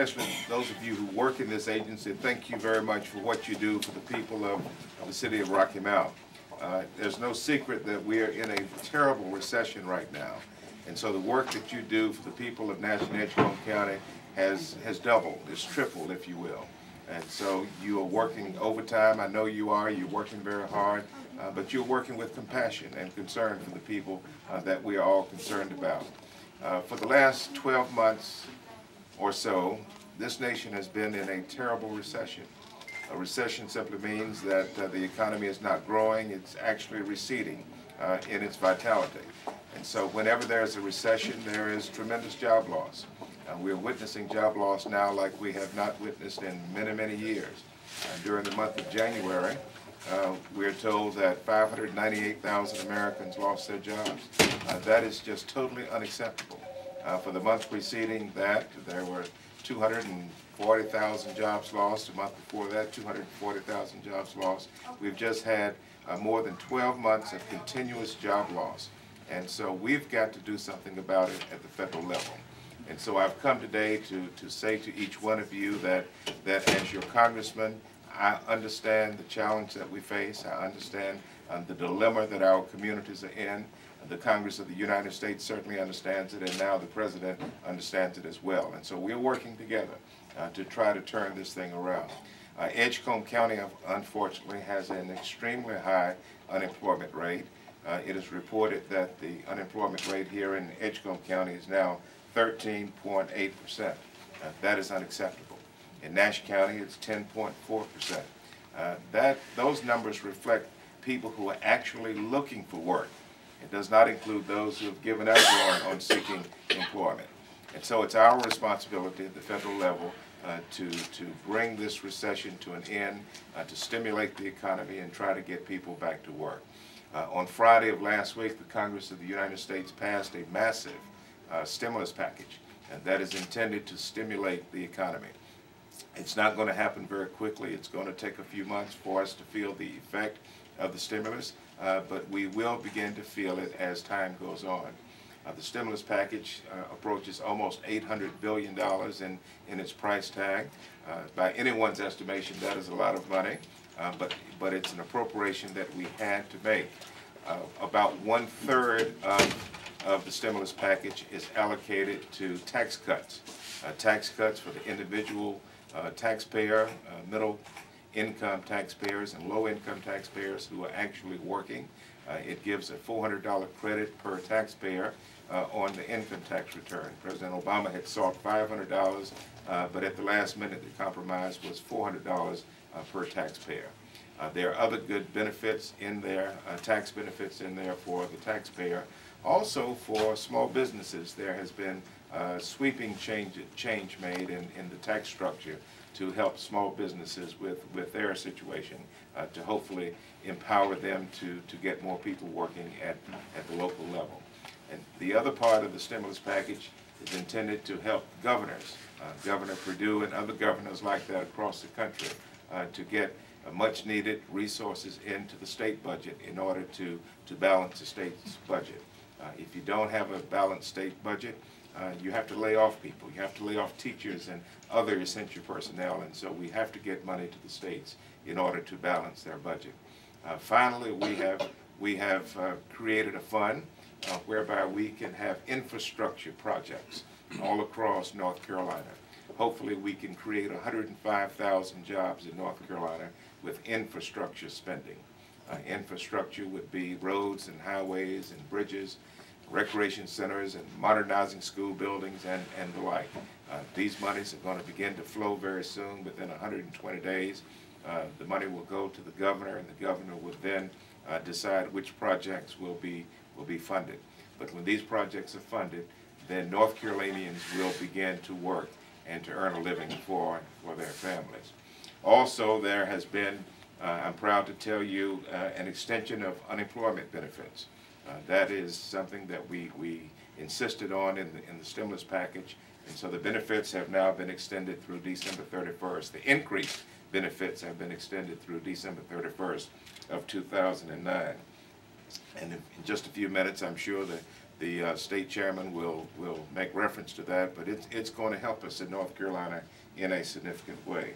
Especially those of you who work in this agency, thank you very much for what you do for the people of the city of Rocky Mount. There's no secret that we are in a terrible recession right now. And so the work that you do for the people of Nash and Edgecombe County has doubled, has tripled, if you will. And so you are working overtime. I know you are. You're working very hard. But you're working with compassion and concern for the people that we are all concerned about. For the last 12 months or so, this nation has been in a terrible recession. A recession simply means that the economy is not growing, it's actually receding in its vitality. And so whenever there's a recession, there is tremendous job loss. We're witnessing job loss now like we have not witnessed in many, many years. During the month of January, we're told that 598,000 Americans lost their jobs. That is just totally unacceptable. For the month preceding that, there were 240,000 jobs lost. The month before that, 240,000 jobs lost. We've just had more than 12 months of continuous job loss. And so we've got to do something about it at the federal level. And so I've come today to say to each one of you that as your congressman, I understand the challenge that we face. I understand the dilemma that our communities are in. The Congress of the United States certainly understands it, and now the President understands it as well. And so we're working together to try to turn this thing around. Edgecombe County, unfortunately, has an extremely high unemployment rate. It is reported that the unemployment rate here in Edgecombe County is now 13.8%. That is unacceptable. In Nash County, it's 10.4%. Those numbers reflect people who are actually looking for work. It does not include those who have given up on seeking employment. And so it's our responsibility at the federal level to bring this recession to an end, to stimulate the economy and try to get people back to work. On Friday of last week, the Congress of the United States passed a massive stimulus package, and that is intended to stimulate the economy. It's not going to happen very quickly. It's going to take a few months for us to feel the effect of the stimulus, but we will begin to feel it as time goes on. The stimulus package approaches almost $800 billion in its price tag. By anyone's estimation, that is a lot of money, but it's an appropriation that we had to make. About 1/3 of the stimulus package is allocated to tax cuts. Tax cuts for the individual taxpayer, middle income taxpayers and low income taxpayers who are actually working. It gives a $400 credit per taxpayer on the income tax return. President Obama had sought $500, but at the last minute the compromise was $400 per taxpayer. There are other good benefits in there, tax benefits in there for the taxpayer. Also for small businesses, there has been sweeping change made in the tax structure to help small businesses with their situation, to hopefully empower them to get more people working at the local level. And the other part of the stimulus package is intended to help governors, Governor Perdue and other governors like that across the country, to get much needed resources into the state budget in order to balance the state's budget. If you don't have a balanced state budget, you have to lay off people. You have to lay off teachers and other essential personnel, and so we have to get money to the states in order to balance their budget. Finally, we have created a fund whereby we can have infrastructure projects all across North Carolina. Hopefully we can create 105,000 jobs in North Carolina with infrastructure spending. Infrastructure would be roads and highways and bridges, recreation centers, and modernizing school buildings and the like. These monies are going to begin to flow very soon, within 120 days. The money will go to the governor, and the governor will then decide which projects will be funded. But when these projects are funded, then North Carolinians will begin to work and to earn a living for their families. Also, there has been, I'm proud to tell you, an extension of unemployment benefits. That is something that we insisted on in the stimulus package, and so the benefits have now been extended through December 31st. The increased benefits have been extended through December 31st of 2009. And in just a few minutes, I'm sure that The state chairman will make reference to that, but it's going to help us in North Carolina in a significant way.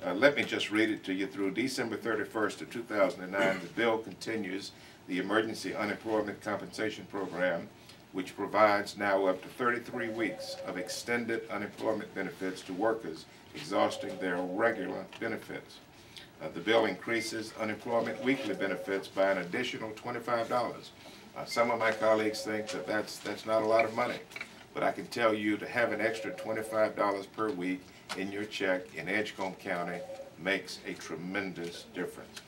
Let me just read it to you. Through December 31st of 2009, the bill continues the Emergency Unemployment Compensation Program, which provides now up to 33 weeks of extended unemployment benefits to workers exhausting their regular benefits. The bill increases unemployment weekly benefits by an additional $25. Some of my colleagues think that that's not a lot of money, but I can tell you to have an extra $25 per week in your check in Edgecombe County makes a tremendous difference.